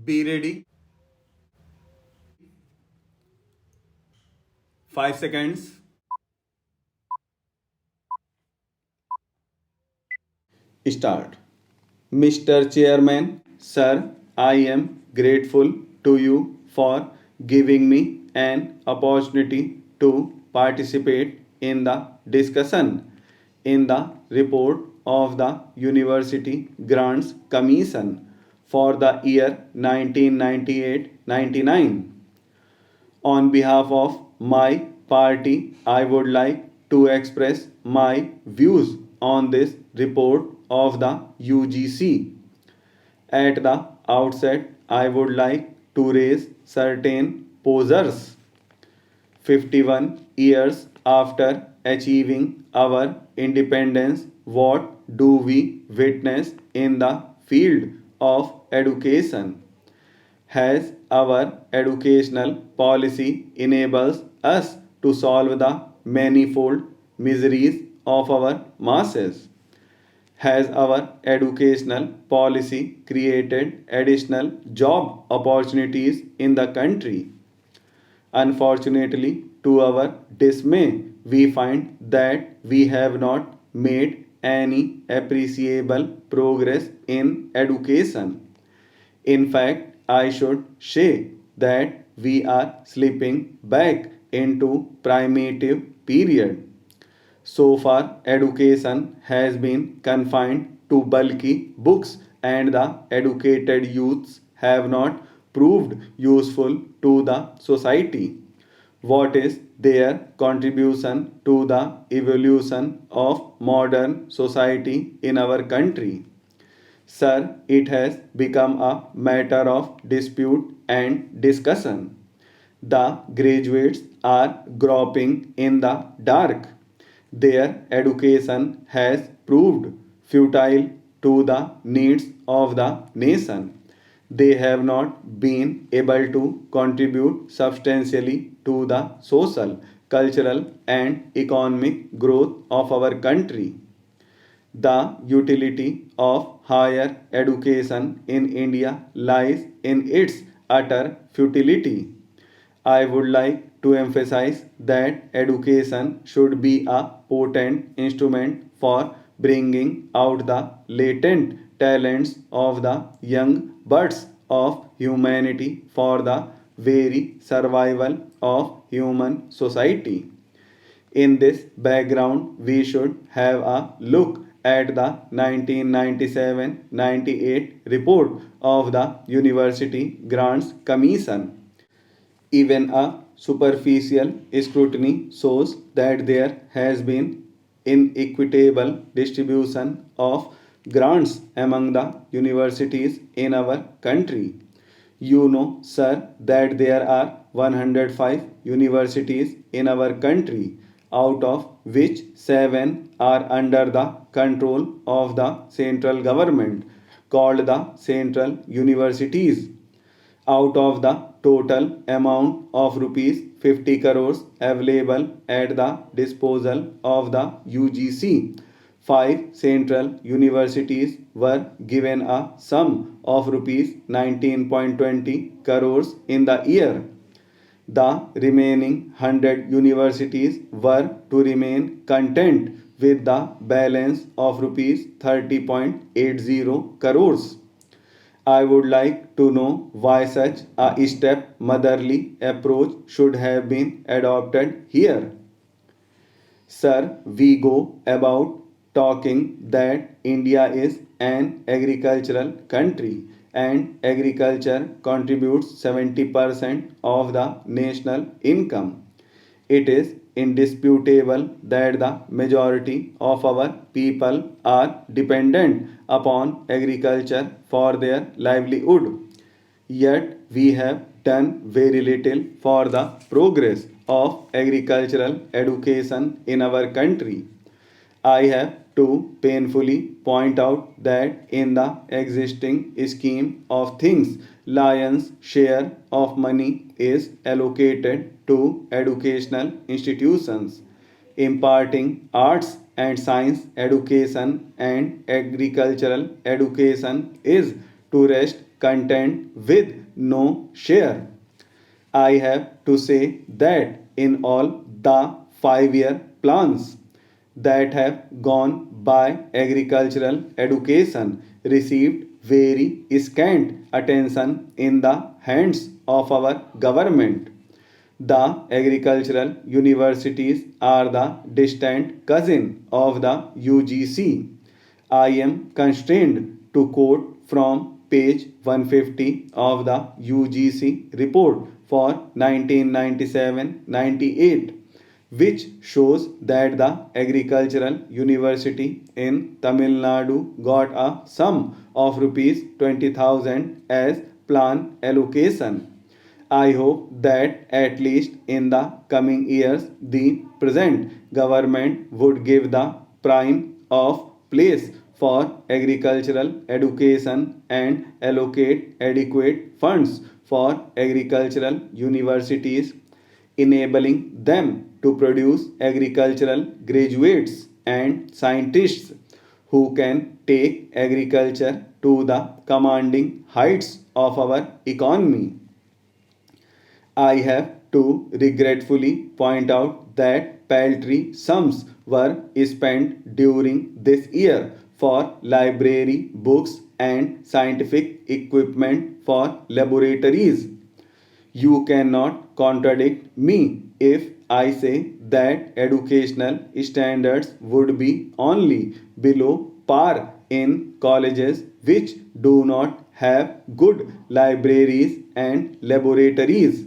Be ready. 5 seconds. Start. Mr. Chairman, sir, I am grateful to you for giving me an opportunity to participate in the discussion in the report of the University Grants Commission for the year 1998-99. On behalf of my party, I would like to express my views on this report of the UGC. At the outset, I would like to raise certain posers. 51 years after achieving our independence, what do we witness in the field of education? Has our educational policy enables us to solve the manifold miseries of our masses? Has our educational policy created additional job opportunities in the country? Unfortunately, to our dismay, we find that we have not made any appreciable progress in education. In fact, I should say that we are slipping back into primitive period. So far, education has been confined to bulky books, and the educated youths have not proved useful to the society. What is their contribution to the evolution of modern society in our country? Sir, it has become a matter of dispute and discussion. The graduates are groping in the dark. Their education has proved futile to the needs of the nation. They have not been able to contribute substantially to the social, cultural, and economic growth of our country. The utility of higher education in India lies in its utter futility. I would like to emphasize that education should be a potent instrument for bringing out the latent talents of the young buds of humanity for the very survival of human society. In this background, we should have a look at the 1997-98 report of the University Grants Commission. Even a superficial scrutiny shows that there has been inequitable distribution of grants among the universities in our country. You know, sir, that there are 105 universities in our country, out of which 7 are under the control of the central government, called the central universities. Out of the total amount of rupees 50 crores available at the disposal of the UGC, 5 central universities were given a sum of rupees 19.20 crores in the year. The remaining 100 universities were to remain content with the balance of rupees 30.80 crores. I would like to know why such a step motherly approach should have been adopted here. Sir, we go about talking that India is an agricultural country and agriculture contributes 70% of the national income. It is indisputable that the majority of our people are dependent upon agriculture for their livelihood. Yet we have done very little for the progress of agricultural education in our country. I have to painfully point out that in the existing scheme of things, lion's share of money is allocated to educational institutions. Imparting arts and science education and agricultural education is to rest content with no share. I have to say that in all the 5 year plans that have gone by, agricultural education received very scant attention in the hands of our government. The agricultural universities are the distant cousin of the UGC. I am constrained to quote from page 150 of the UGC report for 1997-98, which shows that the agricultural university in Tamil Nadu got a sum of rupees 20,000 as plan allocation. I hope that at least in the coming years the present government would give the prime of place for agricultural education and allocate adequate funds for agricultural universities, enabling them to produce agricultural graduates and scientists who can take agriculture to the commanding heights of our economy. I have to regretfully point out that paltry sums were spent during this year for library books and scientific equipment for laboratories. You cannot contradict me if I say that educational standards would be only below par in colleges which do not have good libraries and laboratories.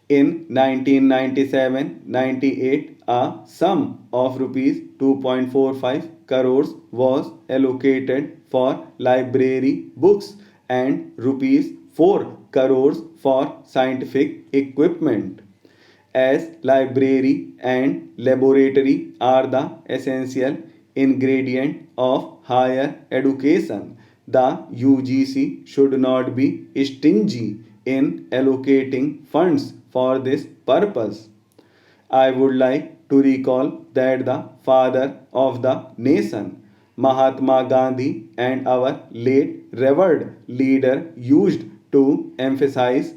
In 1997-98, a sum of rupees 2.45 crores was allocated for library books and rupees 4 crores for scientific equipment. As library and laboratory are the essential ingredient of higher education, the UGC should not be stingy in allocating funds for this purpose. I would like to recall that the father of the nation, Mahatma Gandhi, and our late revered leader used to emphasize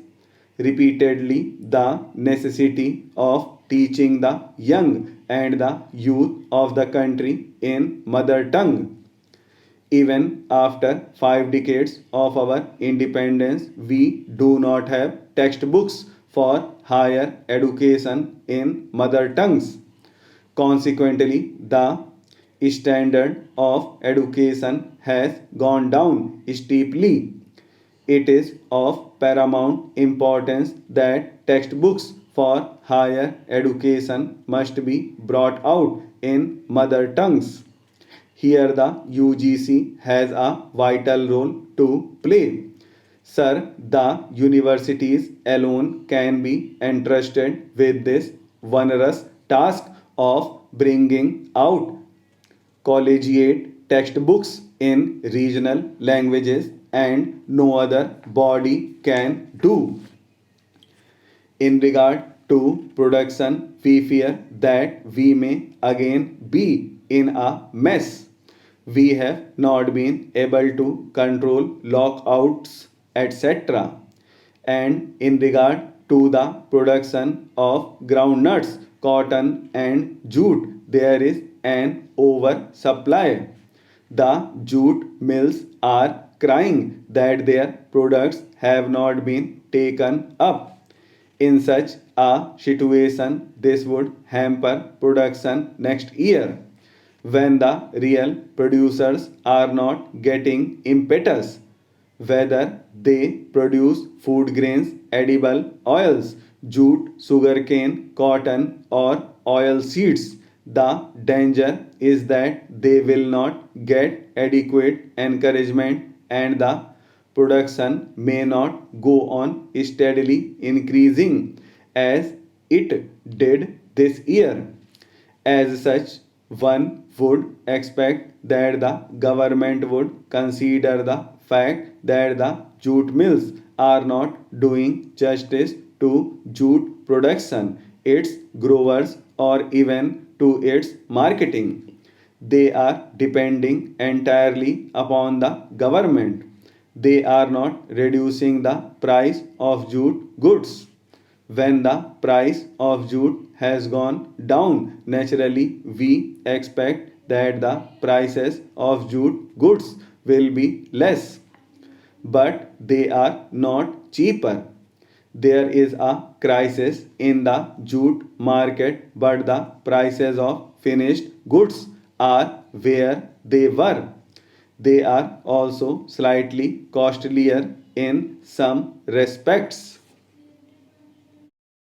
repeatedly the necessity of teaching the young and the youth of the country in mother tongue. Even after 5 decades of our independence, we do not have textbooks for higher education in mother tongues. Consequently, the standard of education has gone down steeply. It is of paramount importance that textbooks for higher education must be brought out in mother tongues. Here, the UGC has a vital role to play. Sir, the universities alone can be entrusted with this onerous task of bringing out collegiate textbooks in regional languages, and no other body can do. In regard to production, we fear that we may again be in a mess. We have not been able to control lockouts, etc. And in regard to the production of groundnuts, cotton, and jute, there is an oversupply. The jute mills are crying that their products have not been taken up. In such a situation, this would hamper production next year when the real producers are not getting impetus, whether they produce food grains, edible oils, jute, sugarcane, cotton, or oil seeds. The danger is that they will not get adequate encouragement and the production may not go on steadily increasing as it did this year. As such, one would expect that the government would consider the fact that the jute mills are not doing justice to jute production, its growers, or even to its marketing. They are depending entirely upon the government. They are not reducing the price of jute goods. When the price of jute has gone down, naturally we expect that the prices of jute goods will be less, but they are not cheaper. There is a crisis in the jute market, but the prices of finished goods are where they were. They are also slightly costlier in some respects.